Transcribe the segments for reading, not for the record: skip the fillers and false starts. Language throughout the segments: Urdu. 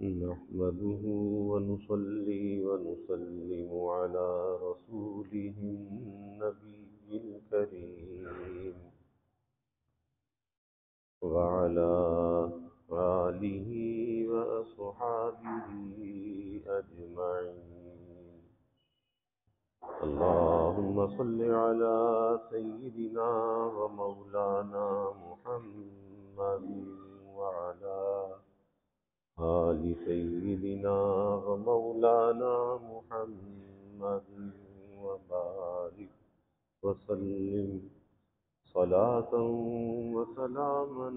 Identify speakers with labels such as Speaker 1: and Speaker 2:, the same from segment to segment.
Speaker 1: نحمده ونصلي ونسلم على رسوله النبي الكريم وعلى آله وأصحابه أجمعين. اللهم صل على سيدنا ومولانا محمد وعلى آل سيدنا ومولانا محمد وبارك وسلم صلاة وسلاما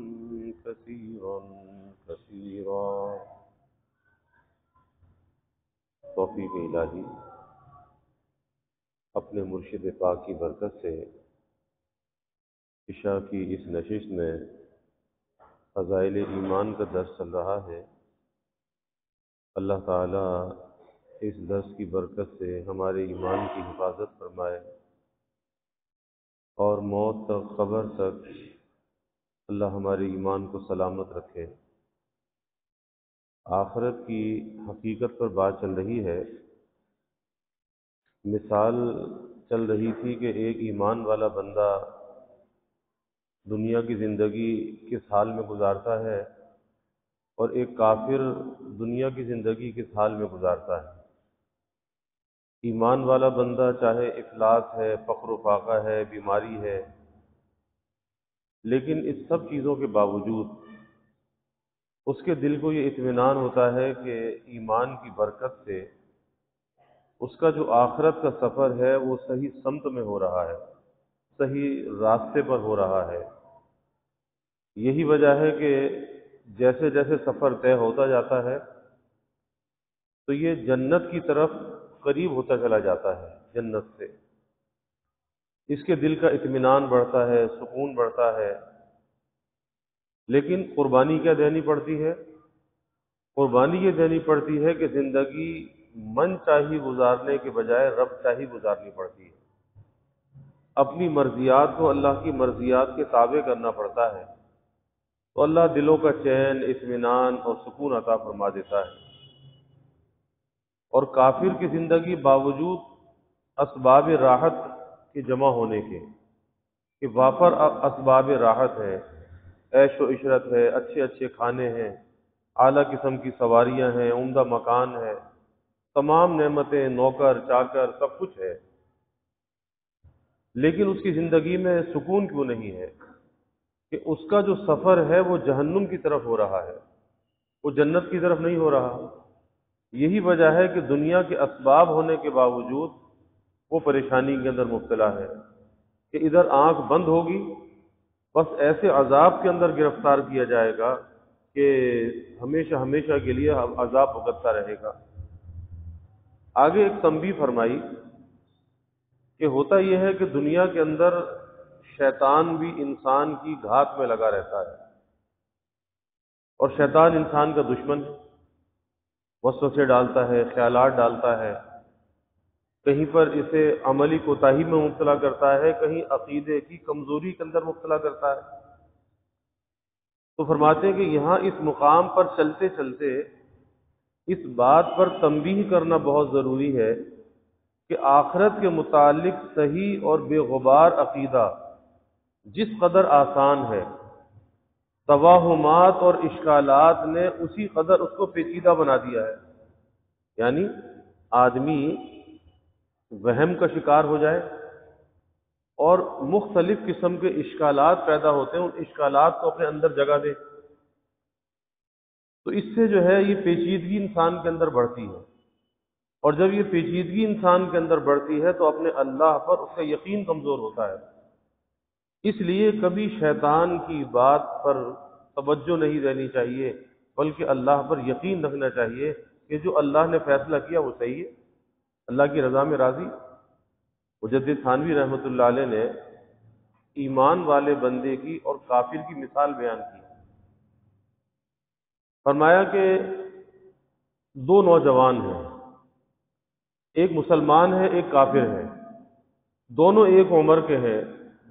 Speaker 1: كثيرا كثيرا. توفیق الہی اپنے مرشد پاک کی برکت سے عشاء کی اس نشست میں فضائل ایمان کا درس چل رہا ہے. اللہ تعالیٰ اس درس کی برکت سے ہمارے ایمان کی حفاظت فرمائے اور موت تک قبر تک اللہ ہمارے ایمان کو سلامت رکھے. آخرت کی حقیقت پر بات چل رہی ہے. مثال چل رہی تھی کہ ایک ایمان والا بندہ دنیا کی زندگی کس حال میں گزارتا ہے اور ایک کافر دنیا کی زندگی کس حال میں گزارتا ہے. ایمان والا بندہ چاہے افلاس ہے، فقر و فاقہ ہے، بیماری ہے، لیکن اس سب چیزوں کے باوجود اس کے دل کو یہ اطمینان ہوتا ہے کہ ایمان کی برکت سے اس کا جو آخرت کا سفر ہے وہ صحیح سمت میں ہو رہا ہے، صحیح راستے پر ہو رہا ہے. یہی وجہ ہے کہ جیسے جیسے سفر طے ہوتا جاتا ہے تو یہ جنت کی طرف قریب ہوتا چلا جاتا ہے. جنت سے اس کے دل کا اطمینان بڑھتا ہے، سکون بڑھتا ہے. لیکن قربانی کیا دینی پڑتی ہے؟ قربانی یہ دینی پڑتی ہے کہ زندگی من چاہی گزارنے کے بجائے رب چاہی گزارنی پڑتی ہے. اپنی مرضیات کو اللہ کی مرضیات کے تابع کرنا پڑتا ہے تو اللہ دلوں کا چین، اطمینان اور سکون عطا فرما دیتا ہے. اور کافر کی زندگی باوجود اسباب راحت کے جمع ہونے کے کہ وافر اسباب راحت ہے، عیش و عشرت ہے، اچھے اچھے کھانے ہیں، اعلیٰ قسم کی سواریاں ہیں، عمدہ مکان ہے، تمام نعمتیں، نوکر چاکر سب کچھ ہے، لیکن اس کی زندگی میں سکون کیوں نہیں ہے؟ کہ اس کا جو سفر ہے وہ جہنم کی طرف ہو رہا ہے، وہ جنت کی طرف نہیں ہو رہا. یہی وجہ ہے کہ دنیا کے اسباب ہونے کے باوجود وہ پریشانی کے اندر مبتلا ہے کہ ادھر آنکھ بند ہوگی بس ایسے عذاب کے اندر گرفتار کیا جائے گا کہ ہمیشہ ہمیشہ کے لیے عذاب بھگتتا رہے گا. آگے ایک تنبیہ فرمائی کہ ہوتا یہ ہے کہ دنیا کے اندر شیطان بھی انسان کی گھات میں لگا رہتا ہے اور شیطان انسان کا دشمن ہے. وسوسے ڈالتا ہے، خیالات ڈالتا ہے، کہیں پر اسے عملی کوتاہی میں مبتلا کرتا ہے، کہیں عقیدے کی کمزوری کے اندر مبتلا کرتا ہے. تو فرماتے ہیں کہ یہاں اس مقام پر چلتے چلتے اس بات پر تنبیہ کرنا بہت ضروری ہے کہ آخرت کے متعلق صحیح اور بے غبار عقیدہ جس قدر آسان ہے، توہمات اور اشکالات نے اسی قدر اس کو پیچیدہ بنا دیا ہے. یعنی آدمی وہم کا شکار ہو جائے اور مختلف قسم کے اشکالات پیدا ہوتے ہیں، ان اشکالات کو اپنے اندر جگہ دے تو اس سے جو ہے یہ پیچیدگی انسان کے اندر بڑھتی ہے. اور جب یہ پیچیدگی انسان کے اندر بڑھتی ہے تو اپنے اللہ پر اس کا یقین کمزور ہوتا ہے. اس لیے کبھی شیطان کی بات پر توجہ نہیں دینی چاہیے بلکہ اللہ پر یقین رکھنا چاہیے کہ جو اللہ نے فیصلہ کیا وہ صحیح ہے، اللہ کی رضا میں راضی. مجدد تھانوی رحمۃ اللہ علیہ نے ایمان والے بندے کی اور کافر کی مثال بیان کی. فرمایا کہ دو نوجوان ہیں، ایک مسلمان ہے ایک کافر ہے، دونوں ایک عمر کے ہیں،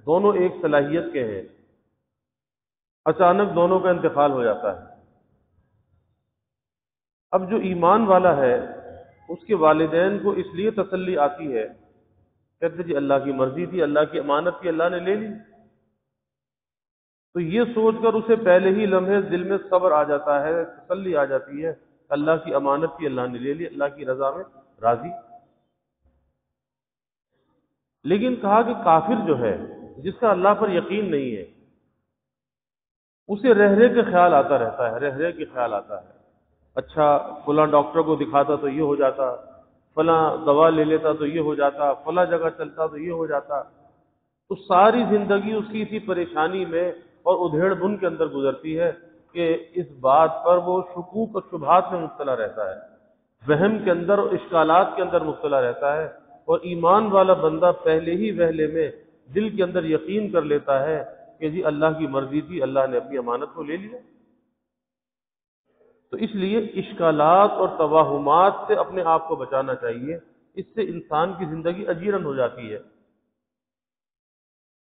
Speaker 1: دونوں ایک صلاحیت کے ہیں. اچانک دونوں کا انتقال ہو جاتا ہے. اب جو ایمان والا ہے اس کے والدین کو اس لیے تسلی آتی ہے، کہتے جی اللہ کی مرضی تھی، اللہ کی امانت تھی، اللہ نے لے لی، تو یہ سوچ کر اسے پہلے ہی لمحے دل میں صبر آ جاتا ہے، تسلی آ جاتی ہے، اللہ کی امانت تھی، اللہ نے لے لی، اللہ کی رضا میں راضی۔ لیکن کہا کہ کافر جو ہے، جس کا اللہ پر یقین نہیں ہے، اسے رہ رہ کے خیال آتا رہتا ہے، رہ رہ کے خیال آتا ہے، اچھا فلاں ڈاکٹر کو دکھاتا تو یہ ہو جاتا، فلاں دوا لے لیتا تو یہ ہو جاتا، فلاں جگہ چلتا تو یہ ہو جاتا، تو ساری زندگی اس کی اسی پریشانی میں اور ادھیڑ بن کے اندر گزرتی ہے کہ اس بات پر وہ شکوک اور شبہات میں مبتلا رہتا ہے، وہم کے اندر اور اشکالات کے اندر مبتلا رہتا ہے، اور ایمان والا بندہ پہلے ہی وہلے میں دل کے اندر یقین کر لیتا ہے کہ جی اللہ کی مرضی تھی، اللہ نے اپنی امانت کو لے لیا۔ تو اس لیے اشکالات اور توہمات سے اپنے آپ کو بچانا چاہیے، اس سے انسان کی زندگی اجیرن ہو جاتی ہے۔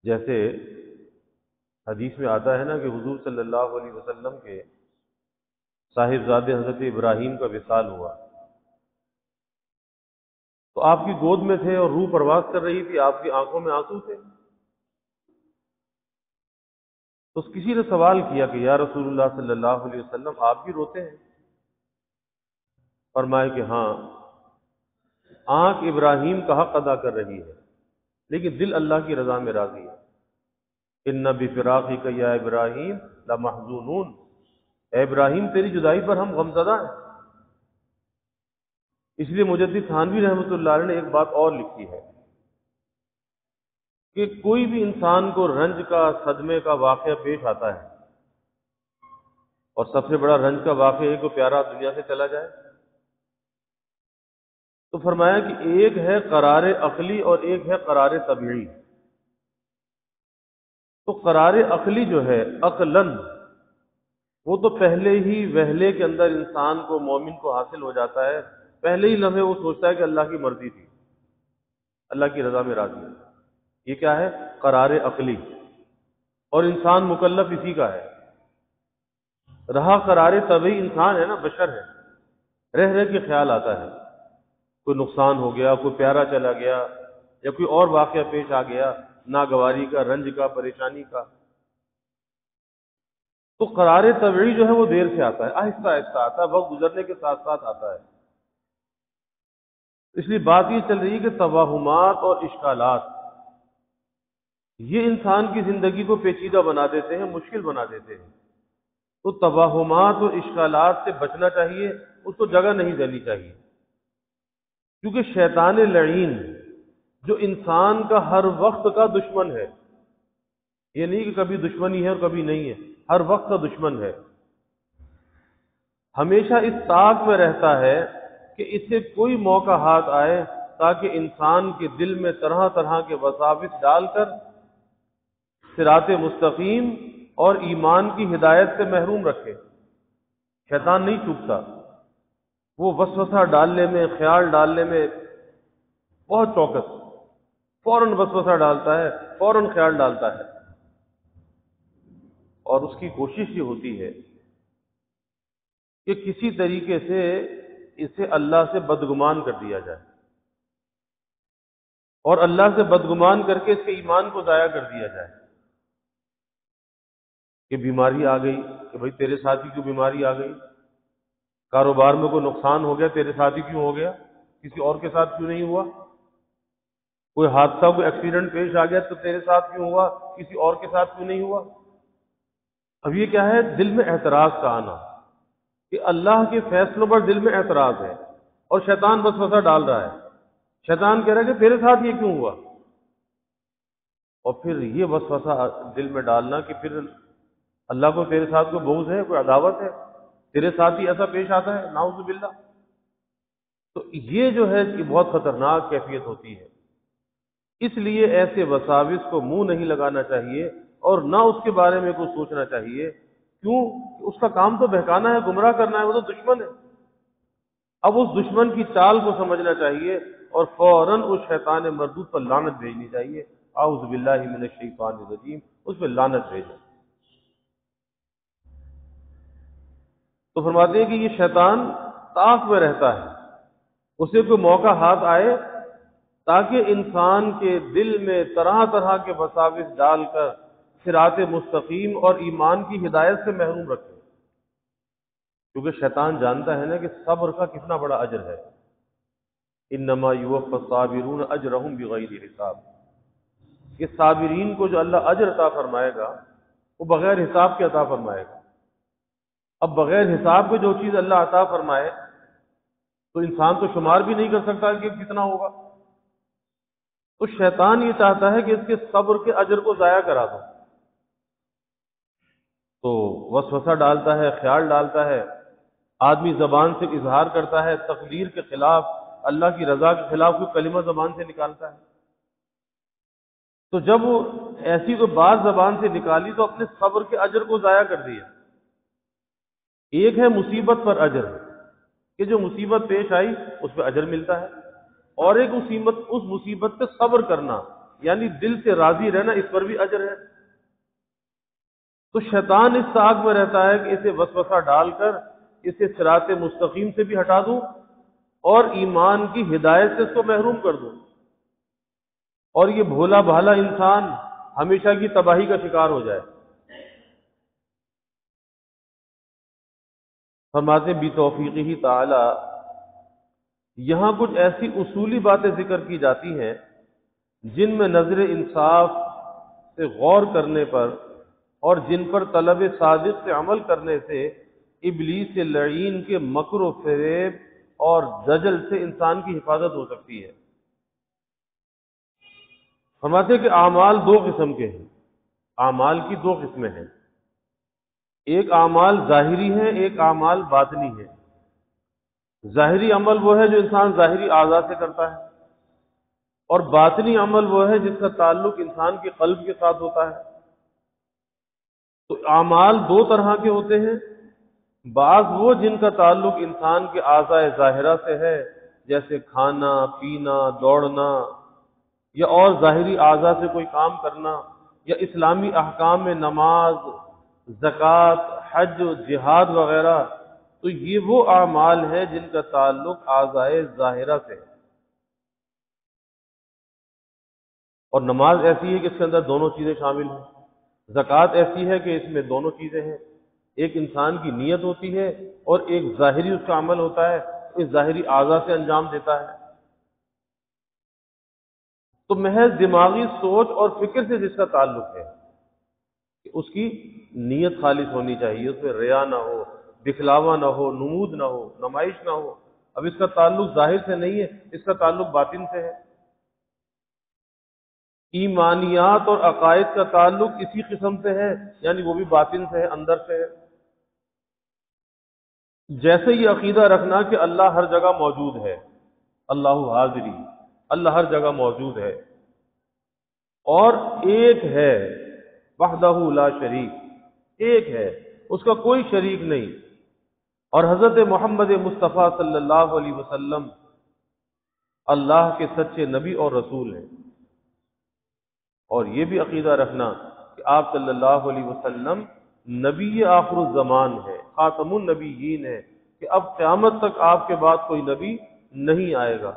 Speaker 1: جیسے حدیث میں آتا ہے نا کہ حضور صلی اللہ علیہ وسلم کے صاحبزادے حضرت ابراہیم کا وصال ہوا، تو آپ کی گود میں تھے اور روح پرواز کر رہی تھی، آپ کی آنکھوں میں آنسو تھے، تو کسی نے سوال کیا کہ یا رسول اللہ صلی اللہ علیہ وسلم آپ بھی روتے ہیں؟ فرمائے کہ ہاں، آنکھ ابراہیم کا حق ادا کر رہی ہے لیکن دل اللہ کی رضا میں راضی ہے۔ ان بفراقک یا ابراہیم لمحزونون، اے ابراہیم تیری جدائی پر ہم غمزدہ ہیں۔ اس لیے مجدد تھانوی رحمۃ اللہ علیہ نے ایک بات اور لکھی ہے کہ کوئی بھی انسان کو رنج کا، صدمے کا واقعہ پیش آتا ہے، اور سب سے بڑا رنج کا واقعہ ہے کہ پیارا دنیا سے چلا جائے، تو فرمایا کہ ایک ہے قرار عقلی اور ایک ہے قرار طبیعی۔ تو قرار عقلی جو ہے عقلاً، وہ تو پہلے ہی وہلے کے اندر انسان کو، مومن کو حاصل ہو جاتا ہے، پہلے ہی لمحے وہ سوچتا ہے کہ اللہ کی مرضی تھی، اللہ کی رضا میں راضی ہے۔ یہ کیا ہے؟ قرار عقلی، اور انسان مکلف اسی کا ہے۔ رہا قرار طبعی، انسان ہے نا، بشر ہے، رہ رہ کے خیال آتا ہے، کوئی نقصان ہو گیا، کوئی پیارا چلا گیا، یا کوئی اور واقعہ پیش آ گیا، ناگواری کا، رنج کا، پریشانی کا۔ تو قرار طبعی جو ہے وہ دیر سے آتا ہے، آہستہ آہستہ آتا ہے، وقت گزرنے کے ساتھ ساتھ آتا ہے۔ اس لیے بات یہ چل رہی ہے کہ توہمات اور اشکالات یہ انسان کی زندگی کو پیچیدہ بنا دیتے ہیں، مشکل بنا دیتے ہیں۔ تو توہمات اور اشکالات سے بچنا چاہیے، اس کو جگہ نہیں دینی چاہیے، کیونکہ شیطان لعین جو انسان کا ہر وقت کا دشمن ہے، یہ نہیں کہ کبھی دشمنی ہے اور کبھی نہیں ہے، ہر وقت کا دشمن ہے، ہمیشہ اس طاق میں رہتا ہے کہ اسے کوئی موقع ہاتھ آئے تاکہ انسان کے دل میں طرح طرح کے وساوس ڈال کر صراط مستقیم اور ایمان کی ہدایت سے محروم رکھے۔ شیطان نہیں چوکتا، وہ وسوسہ ڈالنے میں، خیال ڈالنے میں بہت چوکس، فوراً وسوسہ ڈالتا ہے، فوراً خیال ڈالتا ہے، اور اس کی کوشش یہ ہوتی ہے کہ کسی طریقے سے اسے اللہ سے بدگمان کر دیا جائے، اور اللہ سے بدگمان کر کے اس کے ایمان کو ضائع کر دیا جائے، کہ بیماری آ گئی، کہ بھئی تیرے ساتھ ہی کیوں بیماری آ گئی، کاروبار میں کوئی نقصان ہو گیا، تیرے ساتھ ہی کیوں ہو گیا، کسی اور کے ساتھ کیوں نہیں ہوا، کوئی حادثہ، کوئی ایکسیڈنٹ پیش آ گیا تو تیرے ساتھ کیوں ہوا، کسی اور کے ساتھ کیوں نہیں ہوا۔ اب یہ کیا ہے؟ دل میں اعتراض کا آنا، کہ اللہ کے فیصلوں پر دل میں اعتراض ہے، اور شیطان وسوسہ ڈال رہا ہے، شیطان کہہ رہا ہے کہ تیرے ساتھ یہ کیوں ہوا، اور پھر یہ وسوسہ دل میں ڈالنا کہ پھر اللہ کو تیرے ساتھ کوئی بغض ہے، کوئی عداوت ہے، تیرے ساتھ ہی ایسا پیش آتا ہے، نعوذ باللہ۔ تو یہ جو ہے کہ بہت خطرناک کیفیت ہوتی ہے، اس لیے ایسے وساوس کو منہ نہیں لگانا چاہیے، اور نہ اس کے بارے میں کوئی سوچنا چاہیے، کیوں؟ اس کا کام تو بہکانا ہے، گمراہ کرنا ہے، وہ تو دشمن ہے۔ اب اس دشمن کی چال کو سمجھنا چاہیے، اور فوراً اس شیطان مردود پر لعنت بھیجنی چاہیے، اعوذ باللہ من الشیطان الرجیم، اس پہ لعنت بھیجیں۔ تو فرماتے ہیں کہ یہ شیطان طاق میں رہتا ہے، اسے کوئی موقع ہاتھ آئے تاکہ انسان کے دل میں طرح طرح کے وساوس ڈال کر صراط مستقیم اور ایمان کی ہدایت سے محروم رکھے، کیونکہ شیطان جانتا ہے نا کہ صبر کا کتنا بڑا اجر ہے۔ انما یوفی الصابرون اجرہم بغیر حساب، کہ صابرین کو جو اللہ اجر عطا فرمائے گا وہ بغیر حساب کے عطا فرمائے گا۔ اب بغیر حساب کے جو چیز اللہ عطا فرمائے تو انسان تو شمار بھی نہیں کر سکتا کہ کتنا ہوگا، تو شیطان یہ چاہتا ہے کہ اس کے صبر کے اجر کو ضائع کرا دو، تو وسوسہ ڈالتا ہے، خیال ڈالتا ہے، آدمی زبان سے اظہار کرتا ہے، تقدیر کے خلاف، اللہ کی رضا کے خلاف کوئی کلمہ زبان سے نکالتا ہے، تو جب وہ ایسی کوئی بات زبان سے نکالی تو اپنے صبر کے اجر کو ضائع کر دیا۔ ایک ہے مصیبت پر اجر، کہ جو مصیبت پیش آئی اس پہ اجر ملتا ہے، اور ایک اس مصیبت پہ صبر کرنا یعنی دل سے راضی رہنا، اس پر بھی اجر ہے۔ تو شیطان اس طاق میں رہتا ہے کہ اسے وسوسہ ڈال کر اسے صراط مستقیم سے بھی ہٹا دوں اور ایمان کی ہدایت سے اس کو محروم کر دوں، اور یہ بھولا بھالا انسان ہمیشہ کی تباہی کا شکار ہو جائے۔ فرماتے بتوفیقہ تعالی، یہاں کچھ ایسی اصولی باتیں ذکر کی جاتی ہیں جن میں نظر انصاف سے غور کرنے پر اور جن پر طلب صادق سے عمل کرنے سے ابلیس لعین کے مکر و فریب اور دجل سے انسان کی حفاظت ہو سکتی ہے۔ فرماتے ہیں کہ اعمال دو قسم کے ہیں، اعمال کی دو قسمیں ہیں، ایک اعمال ظاہری ہیں، ایک اعمال باطنی ہیں۔ ظاہری عمل وہ ہے جو انسان ظاہری اعضاء سے کرتا ہے، اور باطنی عمل وہ ہے جس کا تعلق انسان کے قلب کے ساتھ ہوتا ہے۔ تو اعمال دو طرح کے ہوتے ہیں، بعض وہ جن کا تعلق انسان کے اعضاء ظاہرہ سے ہے، جیسے کھانا پینا، دوڑنا، یا اور ظاہری اعضاء سے کوئی کام کرنا، یا اسلامی احکام میں نماز، زکوٰۃ، حج، جہاد وغیرہ، تو یہ وہ اعمال ہیں جن کا تعلق اعضاء ظاہرہ سے ہے۔ اور نماز ایسی ہے کہ اس کے اندر دونوں چیزیں شامل ہیں، زکوٰۃ ایسی ہے کہ اس میں دونوں چیزیں ہیں، ایک انسان کی نیت ہوتی ہے اور ایک ظاہری اس کا عمل ہوتا ہے، اس ظاہری اعضاء سے انجام دیتا ہے۔ تو محض دماغی سوچ اور فکر سے جس کا تعلق ہے کہ اس کی نیت خالص ہونی چاہیے، اس میں ریا نہ ہو، دکھلاوا نہ ہو، نمود نہ ہو، نمائش نہ ہو۔ اب اس کا تعلق ظاہر سے نہیں ہے، اس کا تعلق باطن سے ہے۔ ایمانیات اور عقائد کا تعلق اسی قسم سے ہے، یعنی وہ بھی باطن سے ہے، اندر سے ہے۔ جیسے یہ عقیدہ رکھنا کہ اللہ ہر جگہ موجود ہے، اللہ حاضری، اللہ ہر جگہ موجود ہے، اور ایک ہے، وحدہ لا شریک، ایک ہے، اس کا کوئی شریک نہیں، اور حضرت محمد مصطفیٰ صلی اللہ علیہ وسلم اللہ کے سچے نبی اور رسول ہیں۔ اور یہ بھی عقیدہ رکھنا کہ آپ صلی اللہ علیہ وسلم نبی آخر الزمان ہے، خاتم النبیین ہے، کہ اب قیامت تک آپ کے بعد کوئی نبی نہیں آئے گا۔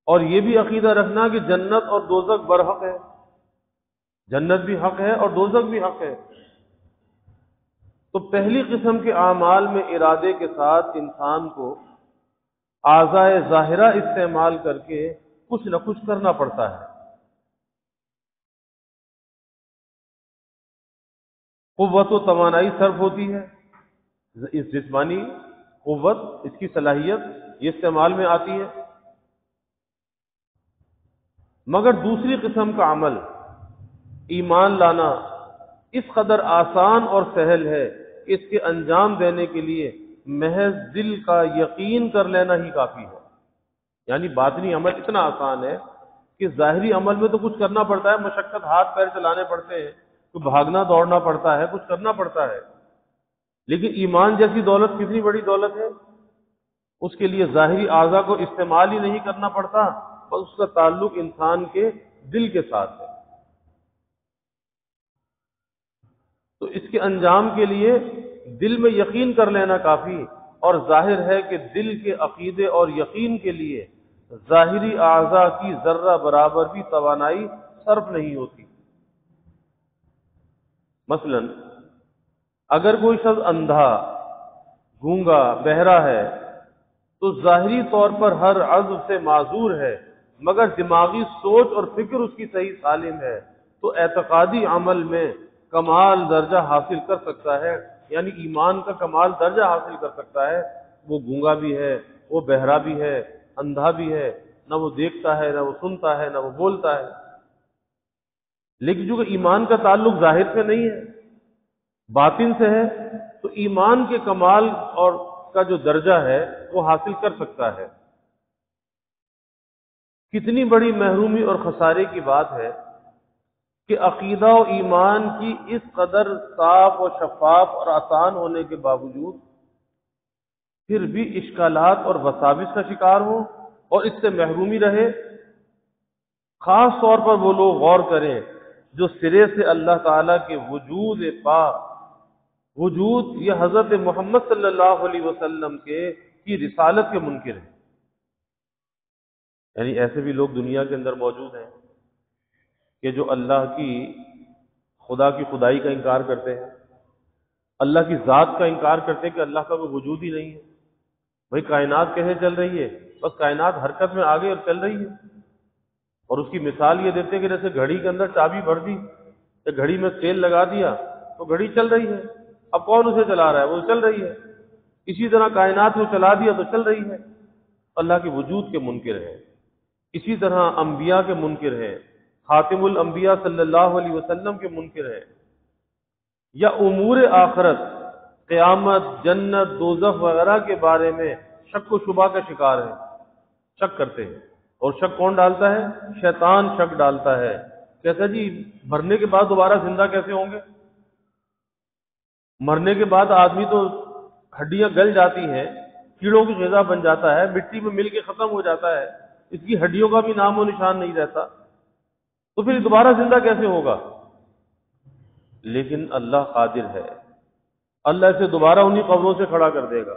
Speaker 1: اور یہ بھی عقیدہ رکھنا کہ جنت اور دوزخ برحق ہے، جنت بھی حق ہے اور دوزخ بھی حق ہے۔ تو پہلی قسم کے اعمال میں ارادے کے ساتھ انسان کو اعضاء ظاہرہ استعمال کر کے کچھ نہ کچھ کرنا پڑتا ہے۔ قوت و توانائی صرف ہوتی ہے، اس جسمانی قوت، اس کی صلاحیت یہ استعمال میں آتی ہے، مگر دوسری قسم کا عمل ایمان لانا اس قدر آسان اور سہل ہے کہ اس کے انجام دینے کے لیے محض دل کا یقین کر لینا ہی کافی ہے۔ یعنی باطنی عمل اتنا آسان ہے کہ ظاہری عمل میں تو کچھ کرنا پڑتا ہے، مشقت، ہاتھ پیر چلانے پڑتے ہیں، تو بھاگنا دوڑنا پڑتا ہے، کچھ کرنا پڑتا ہے، لیکن ایمان جیسی دولت کتنی بڑی دولت ہے، اس کے لیے ظاہری اعضاء کو استعمال ہی نہیں کرنا پڑتا، بس اس کا تعلق انسان کے دل کے ساتھ ہے۔ تو اس کے انجام کے لیے دل میں یقین کر لینا کافی اور ظاہر ہے کہ دل کے عقیدے اور یقین کے لیے ظاہری اعضاء کی ذرہ برابر بھی توانائی صرف نہیں ہوتی۔ مثلا اگر کوئی شخص اندھا، گونگا، بہرا ہے تو ظاہری طور پر ہر عضو سے معذور ہے، مگر دماغی سوچ اور فکر اس کی صحیح سالم ہے، تو اعتقادی عمل میں کمال درجہ حاصل کر سکتا ہے، یعنی ایمان کا کمال درجہ حاصل کر سکتا ہے۔ وہ گونگا بھی ہے، وہ بہرا بھی ہے، اندھا بھی ہے، نہ وہ دیکھتا ہے، نہ وہ سنتا ہے، نہ وہ بولتا ہے، لیکن جو کہ ایمان کا تعلق ظاہر سے نہیں ہے، باطن سے ہے، تو ایمان کے کمال اور کا جو درجہ ہے وہ حاصل کر سکتا ہے۔ کتنی بڑی محرومی اور خسارے کی بات ہے کہ عقیدہ و ایمان کی اس قدر صاف و شفاف اور آسان ہونے کے باوجود پھر بھی اشکالات اور وساوس کا شکار ہو اور اس سے محرومی رہے۔ خاص طور پر وہ لوگ غور کریں جو سرے سے اللہ تعالیٰ کے وجود پاک، وجود یہ حضرت محمد صلی اللہ علیہ وسلم کی رسالت کے منکر ہیں۔ یعنی ایسے بھی لوگ دنیا کے اندر موجود ہیں کہ جو اللہ کی خدا کی خدائی کا انکار کرتے ہیں، اللہ کی ذات کا انکار کرتے ہیں کہ اللہ کا کوئی وجود ہی نہیں ہے۔ بھئی کائنات کیسے چل رہی ہے؟ بس کائنات حرکت میں آ گئی اور چل رہی ہے، اور اس کی مثال یہ دیتے ہیں کہ جیسے گھڑی کے اندر چابی بھر دی یا گھڑی میں تیل لگا دیا تو گھڑی چل رہی ہے۔ اب کون اسے چلا رہا ہے؟ وہ چل رہی ہے۔ اسی طرح کائنات کو چلا دیا تو چل رہی ہے۔ اللہ کے وجود کے منکر ہے۔ اسی طرح انبیاء کے منکر ہیں، خاتم الانبیاء صلی اللہ علیہ وسلم کے منکر ہیں، یا امور آخرت، قیامت، جنت، دوزخ وغیرہ کے بارے میں شک و شبہ کا شکار ہیں، شک کرتے ہیں۔ اور شک کون ڈالتا ہے؟ شیطان شک ڈالتا ہے، کہتا جی مرنے کے بعد دوبارہ زندہ کیسے ہوں گے؟ مرنے کے بعد آدمی تو ہڈیاں گل جاتی ہیں، کیڑوں کی غذا بن جاتا ہے، مٹی میں مل کے ختم ہو جاتا ہے، اس کی ہڈیوں کا بھی نام و نشان نہیں رہتا، تو پھر دوبارہ زندہ کیسے ہوگا؟ لیکن اللہ قادر ہے، اللہ اسے دوبارہ انہی قبروں سے کھڑا کر دے گا،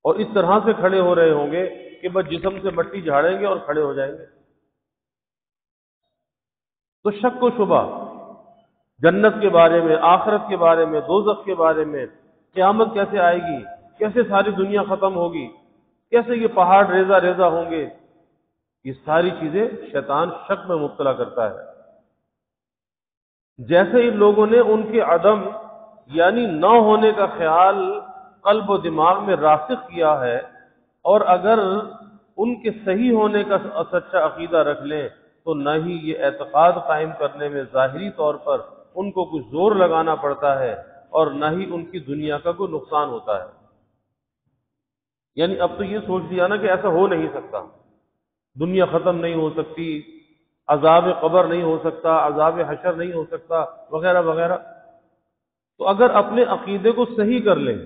Speaker 1: اور اس طرح سے کھڑے ہو رہے ہوں گے کہ بس جسم سے مٹی جھاڑیں گے اور کھڑے ہو جائیں گے۔ تو شک و شبہ جنت کے بارے میں، آخرت کے بارے میں، دوزخ کے بارے میں، قیامت کیسے آئے گی، کیسے ساری دنیا ختم ہوگی، کیسے یہ پہاڑ ریزہ ریزہ ہوں گے، یہ ساری چیزیں شیطان شک میں مبتلا کرتا ہے۔ جیسے ان لوگوں نے ان کے عدم یعنی نہ ہونے کا خیال قلب و دماغ میں راسخ کیا ہے، اور اگر ان کے صحیح ہونے کا سچا عقیدہ رکھ لیں تو نہ ہی یہ اعتقاد قائم کرنے میں ظاہری طور پر ان کو کچھ زور لگانا پڑتا ہے، اور نہ ہی ان کی دنیا کا کوئی نقصان ہوتا ہے۔ یعنی اب تو یہ سوچ لیا نا کہ ایسا ہو نہیں سکتا، دنیا ختم نہیں ہو سکتی، عذاب قبر نہیں ہو سکتا، عذاب حشر نہیں ہو سکتا، وغیرہ وغیرہ۔ تو اگر اپنے عقیدے کو صحیح کر لیں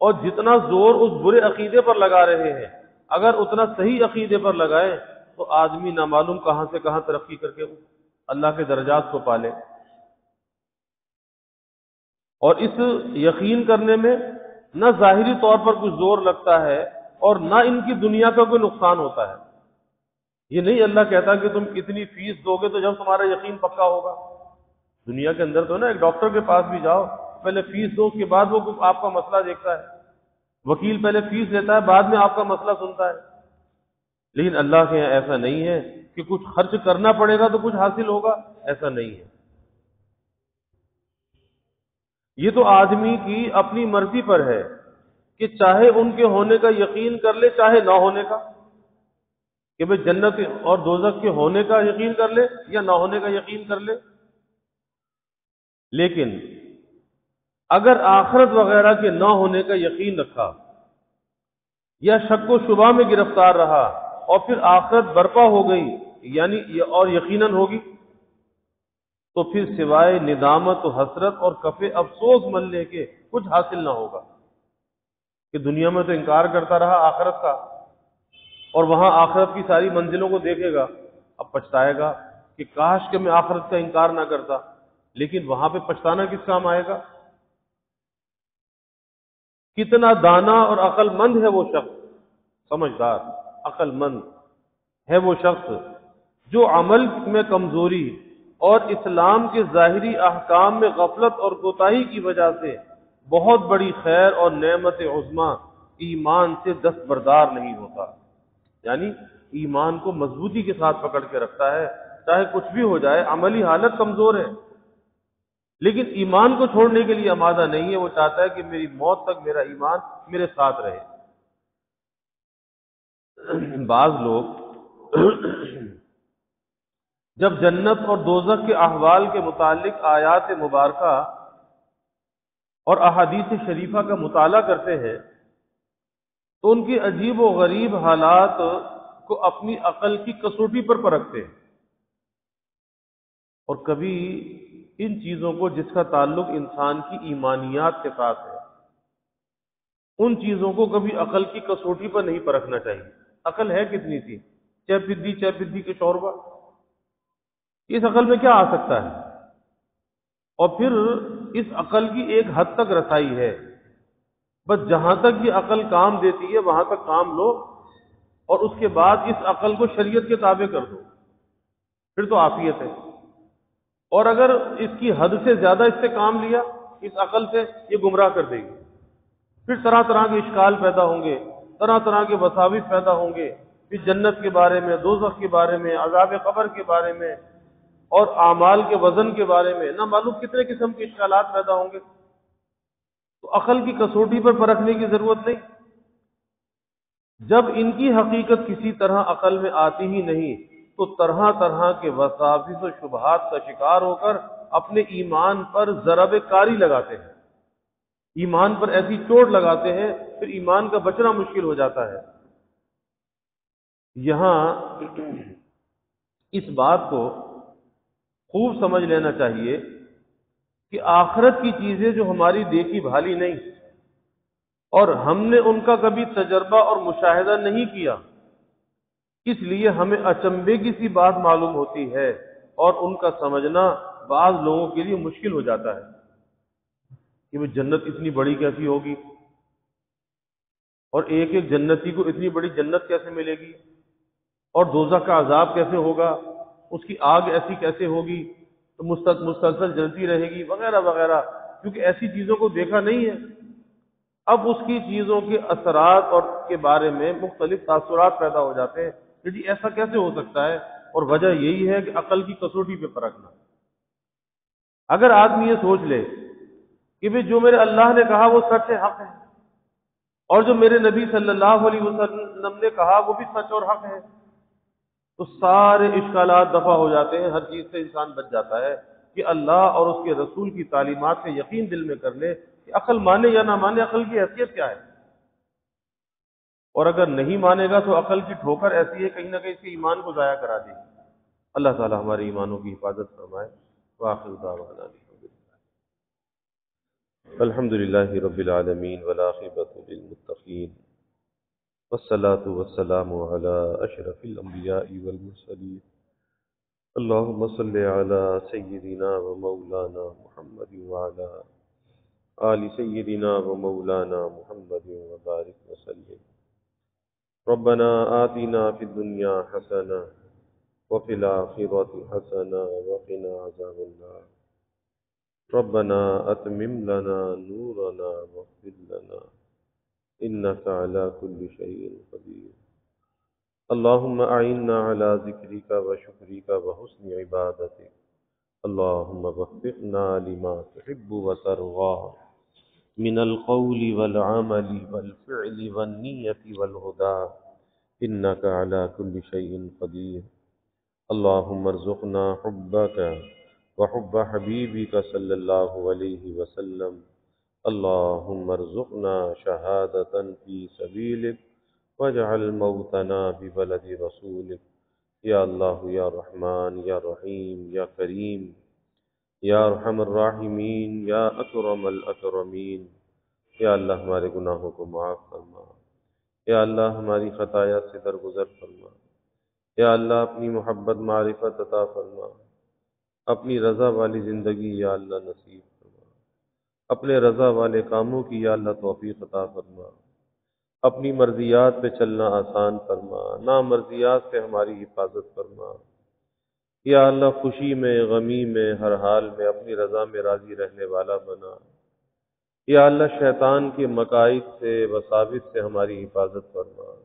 Speaker 1: اور جتنا زور اس برے عقیدے پر لگا رہے ہیں اگر اتنا صحیح عقیدے پر لگائیں تو آدمی نہ معلوم کہاں سے کہاں ترقی کر کے اللہ کے درجات کو پالے۔ اور اس یقین کرنے میں نہ ظاہری طور پر کچھ زور لگتا ہے اور نہ ان کی دنیا کا کوئی نقصان ہوتا ہے۔ یہ نہیں اللہ کہتا کہ تم اتنی فیس دو گے تو جب تمہارا یقین پکا ہوگا۔ دنیا کے اندر تو نا ایک ڈاکٹر کے پاس بھی جاؤ، پہلے فیس دو، اس کے بعد وہ آپ کا مسئلہ دیکھتا ہے۔ وکیل پہلے فیس لیتا ہے، بعد میں آپ کا مسئلہ سنتا ہے۔ لیکن اللہ کے یہاں ایسا نہیں ہے کہ کچھ خرچ کرنا پڑے گا تو کچھ حاصل ہوگا، ایسا نہیں ہے۔ یہ تو آدمی کی اپنی مرضی پر ہے کہ چاہے ان کے ہونے کا یقین کر لے چاہے نہ ہونے کا، کہ بھئی جنت اور دوزخ کے ہونے کا یقین کر لے یا نہ ہونے کا یقین کر لے۔ لیکن اگر آخرت وغیرہ کے نہ ہونے کا یقین رکھا یا شک و شبہ میں گرفتار رہا اور پھر آخرت برپا ہو گئی یعنی اور یقیناً ہوگی، تو پھر سوائے ندامت و حسرت اور کفِ افسوس ملنے کے کچھ حاصل نہ ہوگا کہ دنیا میں تو انکار کرتا رہا آخرت کا، اور وہاں آخرت کی ساری منزلوں کو دیکھے گا، اب پچھتائے گا کہ کاش کہ میں آخرت کا انکار نہ کرتا۔ لیکن وہاں پہ پچھتانا کس کام آئے گا؟ کتنا دانا اور عقل مند ہے وہ شخص، سمجھدار عقل مند ہے وہ شخص جو عمل میں کمزوری اور اسلام کے ظاہری احکام میں غفلت اور کوتاہی کی وجہ سے بہت بڑی خیر اور نعمت عظما ایمان سے دستبردار نہیں ہوتا، یعنی ایمان کو مضبوطی کے ساتھ پکڑ کے رکھتا ہے، چاہے کچھ بھی ہو جائے، عملی حالت کمزور ہے لیکن ایمان کو چھوڑنے کے لیے آمادہ نہیں ہے، وہ چاہتا ہے کہ میری موت تک میرا ایمان میرے ساتھ رہے۔ بعض لوگ جب جنت اور دوزخ کے احوال کے متعلق آیات مبارکہ اور احادیث شریفہ کا مطالعہ کرتے ہیں تو ان کی عجیب و غریب حالات کو اپنی عقل کی کسوٹی پر پرکھتے ہیں، اور کبھی ان چیزوں کو جس کا تعلق انسان کی ایمانیات کے ساتھ ہے ان چیزوں کو کبھی عقل کی کسوٹی پر نہیں پرکھنا چاہیے۔ عقل ہے کتنی سی، چہ پدی کے شوربہ، اس عقل میں کیا آ سکتا ہے؟ اور پھر اس عقل کی ایک حد تک رسائی ہے، بس جہاں تک یہ عقل کام دیتی ہے وہاں تک کام لو، اور اس کے بعد اس عقل کو شریعت کے تابع کر دو، پھر تو عافیت ہے۔ اور اگر اس کی حد سے زیادہ اس سے کام لیا اس عقل سے، یہ گمراہ کر دے گی، پھر طرح طرح کے اشکال پیدا ہوں گے، طرح طرح کے وساوس پیدا ہوں گے، پھر جنت کے بارے میں، دوزخ کے بارے میں، عذاب قبر کے بارے میں اور اعمال کے وزن کے بارے میں نہ معلوم کتنے قسم کے اشکالات پیدا ہوں گے۔ تو عقل کی کسوٹی پر پرکھنے کی ضرورت نہیں، جب ان کی حقیقت کسی طرح عقل میں آتی ہی نہیں تو طرح طرح کے وساوس و شبہات کا شکار ہو کر اپنے ایمان پر ضرب کاری لگاتے ہیں، ایمان پر ایسی چوٹ لگاتے ہیں، پھر ایمان کا بچنا مشکل ہو جاتا ہے۔ یہاں اس بات کو خوب سمجھ لینا چاہیے کہ آخرت کی چیزیں جو ہماری دیکھی بھالی نہیں اور ہم نے ان کا کبھی تجربہ اور مشاہدہ نہیں کیا، اس لیے ہمیں اچنبے کی سی بات معلوم ہوتی ہے اور ان کا سمجھنا بعض لوگوں کے لیے مشکل ہو جاتا ہے کہ وہ جنت اتنی بڑی کیسی ہوگی، اور ایک ایک جنتی کو اتنی بڑی جنت کیسے ملے گی، اور دوزخ کا عذاب کیسے ہوگا، اس کی آگ ایسی کیسے ہوگی تو مسلسل جلتی رہے گی وغیرہ وغیرہ، کیونکہ ایسی چیزوں کو دیکھا نہیں ہے۔ اب اس کی چیزوں کے اثرات اور کے بارے میں مختلف تاثرات پیدا ہو جاتے ہیں کہ جی ایسا کیسے ہو سکتا ہے، اور وجہ یہی ہے کہ عقل کی کسوٹی پہ پرکھنا۔ اگر آدمی یہ سوچ لے کہ بھی جو میرے اللہ نے کہا وہ سچ ہے، حق ہے، اور جو میرے نبی صلی اللہ علیہ وسلم نے کہا وہ بھی سچ اور حق ہے، تو سارے اشکالات دفع ہو جاتے ہیں، ہر چیز سے انسان بچ جاتا ہے کہ اللہ اور اس کے رسول کی تعلیمات سے یقین دل میں کر لے کہ عقل مانے یا نہ مانے، عقل کی حیثیت کیا ہے، اور اگر نہیں مانے گا تو عقل کی ٹھوکر ایسی ہے کہیں نہ کہیں اس کے ایمان کو ضائع کرا دے گی۔ اللہ تعالی ہمارے ایمانوں کی حفاظت فرمائے۔ وآخر دعوانا الحمد للہ رب العالمین والعاقبۃ للمتقین والصلاة والسلام على اشرف الانبیاء والمرسلین اللهم صل على سيدنا ومولانا محمد وعلى آل سيدنا ومولانا محمد وبارك وسلم۔ ربنا آتنا في الدنيا حسنة وفي الآخرة حسنة وقنا عذاب النار۔ ربنا أتمم لنا نورنا واغفر لنا إنك على كل شيء قدير۔ اللهم أعنا على ذكرك وشكرك وحسن عبادتك۔ اللهم وفقنا لما تحب وترضى من القول والعمل والفعل والنية والهدى إنك على كل شيء قدير۔ اللهم ارزقنا حبك وحب حبيبك صلى الله عليه وسلم۔ اللهم ارزقنا شهادة في سبيلك واجعل موتنا ببلد رسولك۔ یا اللہ یا رحمان یا رحیم یا کریم یا ارحم الراحمین یا اکرم الاکرمین، یا اللہ ہمارے گناہوں کو معاف فرما، یا اللہ ہماری خطایا سے درگزر فرما، یا اللہ اپنی محبت معرفت عطا فرما، اپنی رضا والی زندگی یا اللہ نصیب فرما، اپنے رضا والے کاموں کی یا اللہ توفیق عطا فرما، اپنی مرضیات پہ چلنا آسان فرما، نامرضیات سے ہماری حفاظت فرما۔ یا اللہ خوشی میں غمی میں ہر حال میں اپنی رضا میں راضی رہنے والا بنا۔ یا اللہ شیطان کے مکائد سے وساوس سے ہماری حفاظت فرما۔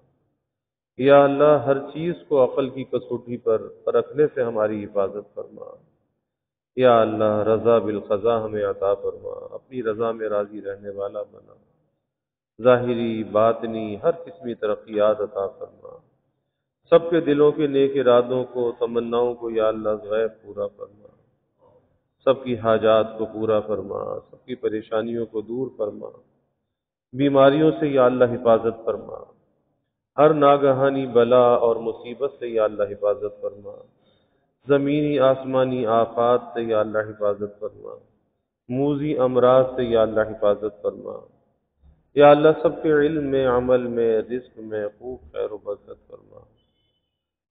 Speaker 1: یا اللہ ہر چیز کو عقل کی کسوٹی پر پرکھنے سے ہماری حفاظت فرما۔ یا اللہ رضا بالقضا ہمیں عطا فرما، اپنی رضا میں راضی رہنے والا بنا، ظاہری باطنی ہر قسمی ترقیات عطا فرما، سب کے دلوں کے نیک ارادوں کو تمناؤں کو یا اللہ غیب پورا فرما، سب کی حاجات کو پورا فرما، سب کی پریشانیوں کو دور فرما، بیماریوں سے یا اللہ حفاظت فرما، ہر ناگہانی بلا اور مصیبت سے یا اللہ حفاظت فرما، زمینی آسمانی آفات سے یا اللہ حفاظت فرما، موذی امراض سے یا اللہ حفاظت فرما۔ یا اللہ سب کے علم میں عمل میں رزق میں خوب خیر و برکت فرما،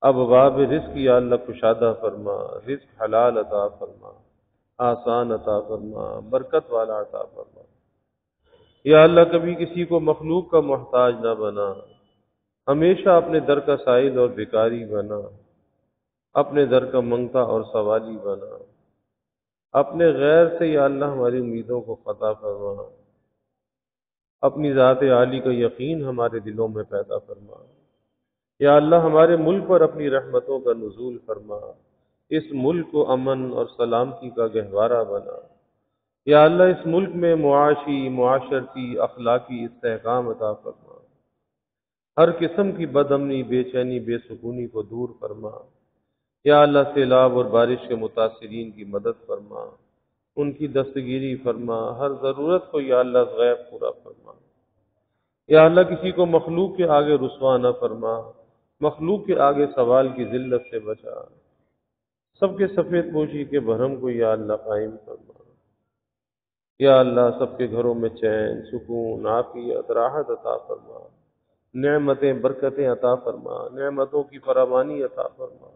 Speaker 1: ابواب رزق یا اللہ کشادہ فرما، رزق حلال عطا فرما، آسان عطا فرما، برکت والا عطا فرما۔ یا اللہ کبھی کسی کو مخلوق کا محتاج نہ بنا، ہمیشہ اپنے در کا سائل اور بھکاری بنا، اپنے در کا منگتا اور سوالی بنا، اپنے غیر سے یا اللہ ہماری امیدوں کو قطع فرما، اپنی ذات عالی کا یقین ہمارے دلوں میں پیدا فرما۔ یا اللہ ہمارے ملک پر اپنی رحمتوں کا نزول فرما، اس ملک کو امن اور سلامتی کا گہوارہ بنا۔ یا اللہ اس ملک میں معاشی معاشرتی اخلاقی استحکام عطا فرما، ہر قسم کی بد امنی بے چینی بے سکونی کو دور فرما۔ یا اللہ سیلاب اور بارش کے متاثرین کی مدد فرما، ان کی دستگیری فرما، ہر ضرورت کو یا اللہ غیب پورا فرما۔ یا اللہ کسی کو مخلوق کے آگے رسوا نہ فرما، مخلوق کے آگے سوال کی ذلت سے بچا، سب کے سفید پوشی کے بھرم کو یا اللہ قائم فرما۔ یا اللہ سب کے گھروں میں چین سکون عافیت راحت عطا فرما، نعمتیں برکتیں عطا فرما، نعمتوں کی فراوانی عطا فرما،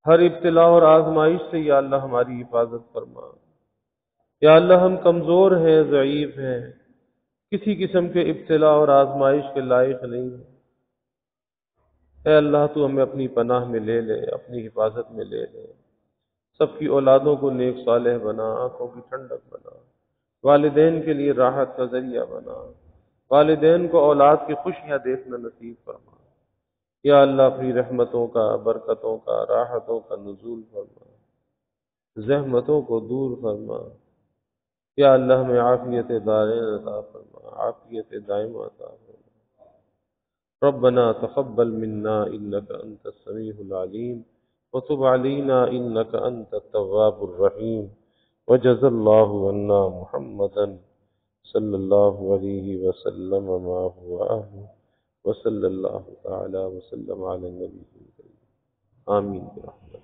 Speaker 1: ہر ابتلا اور آزمائش سے یا اللہ ہماری حفاظت فرما۔ یا اللہ ہم کمزور ہیں ضعیف ہیں، کسی قسم کے ابتلا اور آزمائش کے لائق نہیں ہیں۔ اے اللہ تو ہمیں اپنی پناہ میں لے لے، اپنی حفاظت میں لے لے، سب کی اولادوں کو نیک صالح بنا، آنکھوں کی ٹھنڈک بنا، والدین کے لیے راحت کا ذریعہ بنا، والدین کو اولاد کی خوشیاں دیکھنا نصیب فرما۔ یا اللہ اپنی رحمتوں کا برکتوں کا راحتوں کا نزول فرما، زحمتوں کو دور فرما۔ یا اللہ ہمیں عافیت دارین عطا فرما، عافیت دائمہ عطا فرما۔ ربنا تقبل منا انك انت السميع العليم وتب علينا انك انت التواب الرحيم وجزا الله عنا محمدا صلى الله عليه وسلم ما هو أهله وصلى الله تعالى وسلم على النبي الكريم آمين برحمته۔